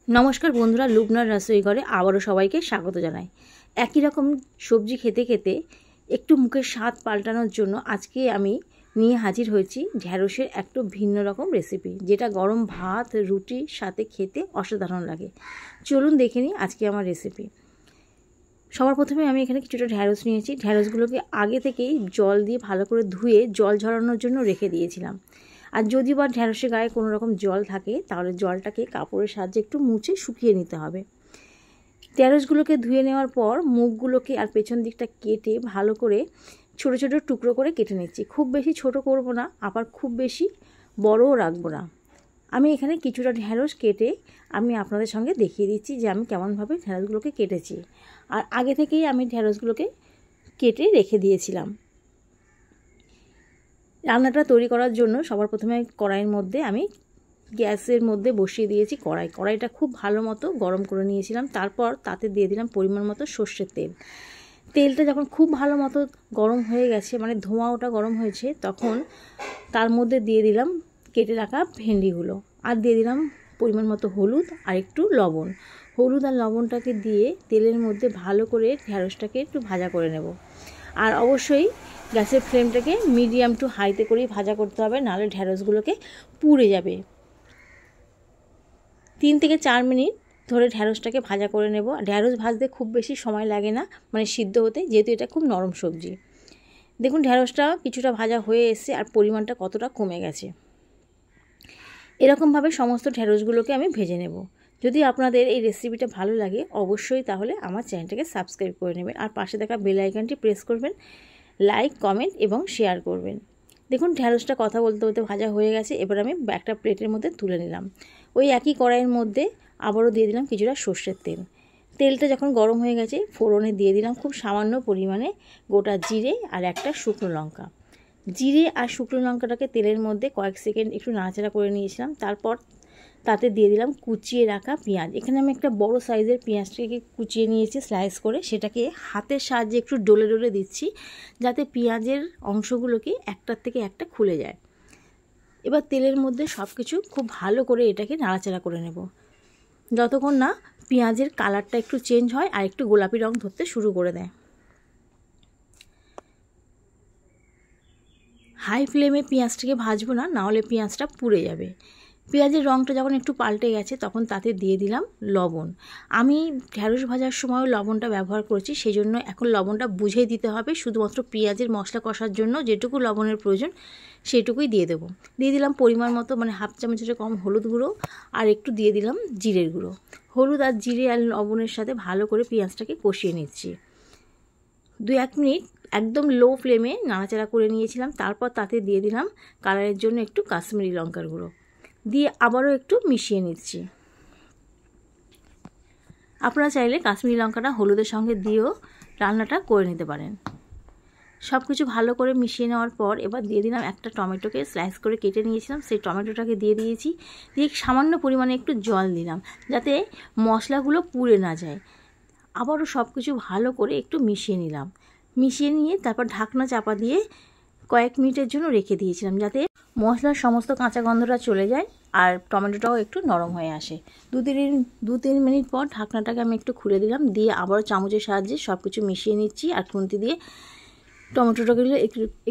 নমস্কার বন্ধুরা, লুবনার রাসোই ঘরে আবারও সবাইকে স্বাগত জানাই। একই রকম সবজি খেতে খেতে একটু মুখের স্বাদ পাল্টানোর জন্য আজকে আমি নিয়ে হাজির হয়েছি ঢ্যাঁড়সের একটু ভিন্ন রকম রেসিপি, যেটা গরম ভাত রুটির সাথে খেতে অসাধারণ লাগে। চলুন দেখে নিই আজকে আমার রেসিপি। সবার প্রথমে আমি এখানে কিছুটা ঢ্যাঁড়স নিয়েছি। ঢ্যাঁড়সগুলোকে আগে থেকেই জল দিয়ে ভালো করে ধুয়ে জল ঝরানোর জন্য রেখে দিয়েছিলাম। আর যদি বা ঢ্যাঁড়সের গায়ে কোনো রকম জল থাকে তাহলে জলটাকে কাপড়ের সাহায্যে একটু মুছে শুকিয়ে নিতে হবে। ঢ্যাঁড়সগুলোকে ধুয়ে নেওয়ার পর মুখগুলোকে আর পেছন দিকটা কেটে ভালো করে ছোট ছোট টুকরো করে কেটে নিচ্ছি। খুব বেশি ছোট করব না, আবার খুব বেশি বড়ও রাখবো না। আমি এখানে কিছুটা ঢ্যাঁড়স কেটে আমি আপনাদের সঙ্গে দেখিয়ে দিচ্ছি যে আমি কেমনভাবে ঢ্যাঁড়সগুলোকে কেটেছি। আর আগে থেকেই আমি ঢ্যাঁড়সগুলোকে কেটে রেখে দিয়েছিলাম। রান্নাটা তৈরি করার জন্য সবার প্রথমে কড়াইয়ের মধ্যে আমি গ্যাসের মধ্যে বসিয়ে দিয়েছি কড়াইটা খুব ভালো মতো গরম করে নিয়েছিলাম। তারপর তাতে দিয়ে দিলাম পরিমাণ মতো সর্ষের তেল। তেলটা যখন খুব ভালো মতো গরম হয়ে গেছে, মানে ধোঁয়া ওটা গরম হয়েছে, তখন তার মধ্যে দিয়ে দিলাম কেটে রাখা ভেন্ডিগুলো, আর দিয়ে দিলাম পরিমাণ মতো হলুদ আর একটু লবণ। হলুদ আর লবণটাকে দিয়ে তেলের মধ্যে ভালো করে ঢ্যাঁড়সটাকে একটু ভাজা করে নেব। আর অবশ্যই গ্যাসের ফ্লেমটাকে মিডিয়াম টু হাইতে করেই ভাজা করতে হবে, নাহলে ঢ্যাঁড়সগুলোকে পুড়ে যাবে। 3 থেকে 4 মিনিট ধরে ঢ্যাঁড়সটাকে ভাজা করে নেব। ঢ্যাঁড়স ভাজতে খুব বেশি সময় লাগে না, মানে সিদ্ধ হতে, যেহেতু এটা খুব নরম সবজি। দেখুন ঢ্যাঁড়সটা কিছুটা ভাজা হয়ে এসছে আর পরিমাণটা কতটা কমে গেছে। এরকমভাবে সমস্ত ঢ্যাঁড়সগুলোকে আমি ভেজে নেব। যদি আপনাদের এই রেসিপিটা ভালো লাগে অবশ্যই তাহলে আমার চ্যানেলটাকে সাবস্ক্রাইব করে নেবেন আর পাশে থাকা বেল আইকনটি প্রেস করবেন, লাইক কমেন্ট এবং শেয়ার করবেন। দেখুন ঢ্যাঁড়সটা কথা বলতে বলতে ভাজা হয়ে গেছে। এবার আমি একটা প্লেটের মধ্যে তুলে নিলাম। ওই একই কড়াইয়ের মধ্যে আবারও দিয়ে দিলাম কিছুটা সর্ষের তেল। তেলটা যখন গরম হয়ে গেছে ফোড়নে দিয়ে দিলাম খুব সামান্য পরিমাণে গোটা জিরে আর একটা শুকনো লঙ্কা। জিরে আর শুকনো লঙ্কাটাকে তেলের মধ্যে কয়েক সেকেন্ড একটু নাড়াচাড়া করে নিয়েছিলাম। তারপর তাতে দিয়ে দিলাম কুচিয়ে রাখা পেঁয়াজ। এখানে আমি একটা বড় সাইজের পেঁয়াজটাকে কুচিয়ে নিয়েছি স্লাইস করে, সেটাকে হাতের সাহায্যে একটু ডলে ডলে দিচ্ছি যাতে পেঁয়াজের অংশগুলোকে একটার থেকে একটা খুলে যায়। এবার তেলের মধ্যে সব কিছু খুব ভালো করে এটাকে নাড়াচাড়া করে নেব যতক্ষণ না পেঁয়াজের কালারটা একটু চেঞ্জ হয় আর একটু গোলাপি রং ধরতে শুরু করে দেয়। হাই ফ্লেমে পেঁয়াজটাকে ভাজবো না, নাহলে পেঁয়াজটা পুড়ে যাবে। পেঁয়াজের রঙটা যখন একটু পাল্টে গেছে তখন তাতে দিয়ে দিলাম লবণ। আমি ঢ্যাঁড়স ভাজার সময়ও লবণটা ব্যবহার করেছি, সেই জন্য এখন লবণটা বুঝেই দিতে হবে। শুধুমাত্র পেঁয়াজের মশলা কষার জন্য যেটুকু লবণের প্রয়োজন সেটুকুই দিয়ে দেবো। দিয়ে দিলাম পরিমাণ মতো, মানে হাফ চামচের কম হলুদ গুঁড়ো, আর একটু দিয়ে দিলাম জিরের গুঁড়ো। হলুদ আর জিরে আর লবণের সাথে ভালো করে পেঁয়াজটাকে কষিয়ে নিচ্ছি। 2-1 মিনিট একদম লো ফ্লেমে নাড়াচাড়া করে নিয়েছিলাম। তারপর তাতে দিয়ে দিলাম কালারের জন্য একটু কাশ্মীরি লঙ্কার গুঁড়ো, দিয়ে আবারও একটু মিশিয়ে নিচ্ছি। আপনারা চাইলে কাশ্মীরি লঙ্কাটা হলুদের সঙ্গে দিয়েও রান্নাটা করে নিতে পারেন। সব কিছু ভালো করে মিশিয়ে নেওয়ার পর এবার দিয়ে দিলাম একটা টমেটোকে স্লাইস করে কেটে নিয়েছিলাম, সেই টমেটোটাকে দিয়ে দিয়েছি। দিয়ে সামান্য পরিমাণে একটু জল দিলাম যাতে মশলাগুলো পুড়ে না যায়। আবারও সব কিছু ভালো করে একটু মিশিয়ে নিলাম। মিশিয়ে নিয়ে তারপর ঢাকনা চাপা দিয়ে কয়েক মিনিটের জন্য রেখে দিয়েছিলাম যাতে মশলার সমস্ত কাঁচা গন্ধটা চলে যায় আর টমেটোটাও একটু নরম হয়ে আসে। 2-3 মিনিট পর ঢাকনাটাকে আমি একটু খুলে দিলাম, দিয়ে আবারও চামচের সাহায্যে সব কিছু মিশিয়ে নিচ্ছি আর খুন্তি দিয়ে টমেটোটাকে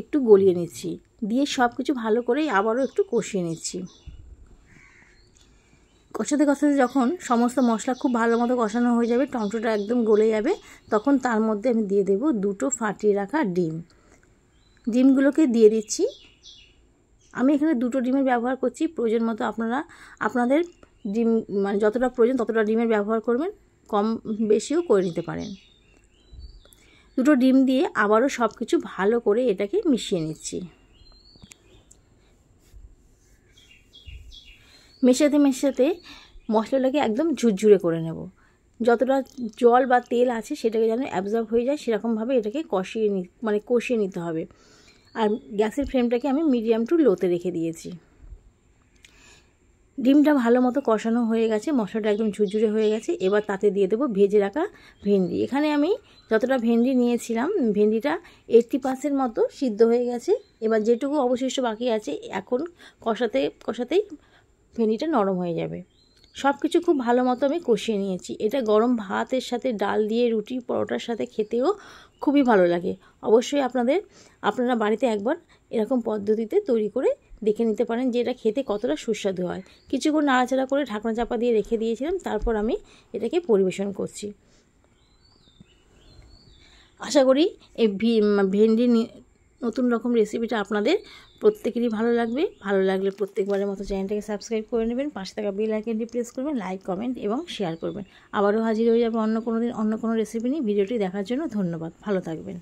একটু গলিয়ে নিচ্ছি। দিয়ে সব কিছু ভালো করে আবারও একটু কষিয়ে নিচ্ছি। কষাতে কষাতে যখন সমস্ত মশলা খুব ভালো মতো কষানো হয়ে যাবে, টমেটোটা একদম গলে যাবে, তখন তার মধ্যে আমি দিয়ে দেব 2টো ফাটিয়ে রাখা ডিম। ডিমগুলোকে দিয়ে দিচ্ছি। আমি এখানে 2টো ডিমের ব্যবহার করছি। প্রয়োজন মতো আপনারা আপনাদের ডিম, মানে যতটা প্রয়োজন ততটা ডিমের ব্যবহার করবেন, কম বেশিও করে নিতে পারেন। 2টো ডিম দিয়ে আবারও সব কিছু ভালো করে এটাকে মিশিয়ে নিচ্ছি। মেশাতে মেশাতে মশলাটাকে একদম ঝুরঝুরে করে নেব। যতটা জল বা তেল আছে সেটাকে যেন অ্যাবজর্ব হয়ে যায় সেরকমভাবে এটাকে কষিয়ে নিতে হবে। আর গ্যাসের ফ্লেমটাকে আমি মিডিয়াম টু লোতে রেখে দিয়েছি। ডিমটা ভালো মতো কষানো হয়ে গেছে, মশলাটা একদম ঝুরঝুরে হয়ে গেছে। এবার তাতে দিয়ে দেবো ভেজে রাখা ভেন্ডি। এখানে আমি যতটা ভেন্ডি নিয়েছিলাম ভেন্ডিটা 80% মতো সিদ্ধ হয়ে গেছে। এবার যেটুকু অবশিষ্ট বাকি আছে এখন কষাতেই ভেন্ডিটা নরম হয়ে যাবে। সব কিছু খুব ভালো মতো আমি কষিয়ে নিয়েছি। এটা গরম ভাতের সাথে, ডাল দিয়ে, রুটি পরোটার সাথে খেতেও খুবই ভালো লাগে। অবশ্যই আপনারা বাড়িতে একবার এরকম পদ্ধতিতে তৈরি করে দেখে নিতে পারেন যে এটা খেতে কতটা সুস্বাদু হয়। কিছুক্ষণ নাড়াচাড়া করে ঢাকনা চাপা দিয়ে রেখে দিয়েছিলাম, তারপর আমি এটাকে পরিবেশন করছি। আশা করি এই ভেন্ডি নতুন রকম রেসিপিটা আপনাদের প্রত্যেকেরই ভালো লাগবে। ভালো লাগলে প্রত্যেকবারের মতো চ্যানেলটাকে সাবস্ক্রাইব করে নেবেন, পাশে থাকা বেল আইকনটি প্রেস করবেন, লাইক, কমেন্ট এবং শেয়ার করবেন। আবারও হাজির হয়ে যাবো অন্য কোনো দিন অন্য কোনো রেসিপি নিয়ে। ভিডিওটি দেখার জন্য ধন্যবাদ। ভালো থাকবেন।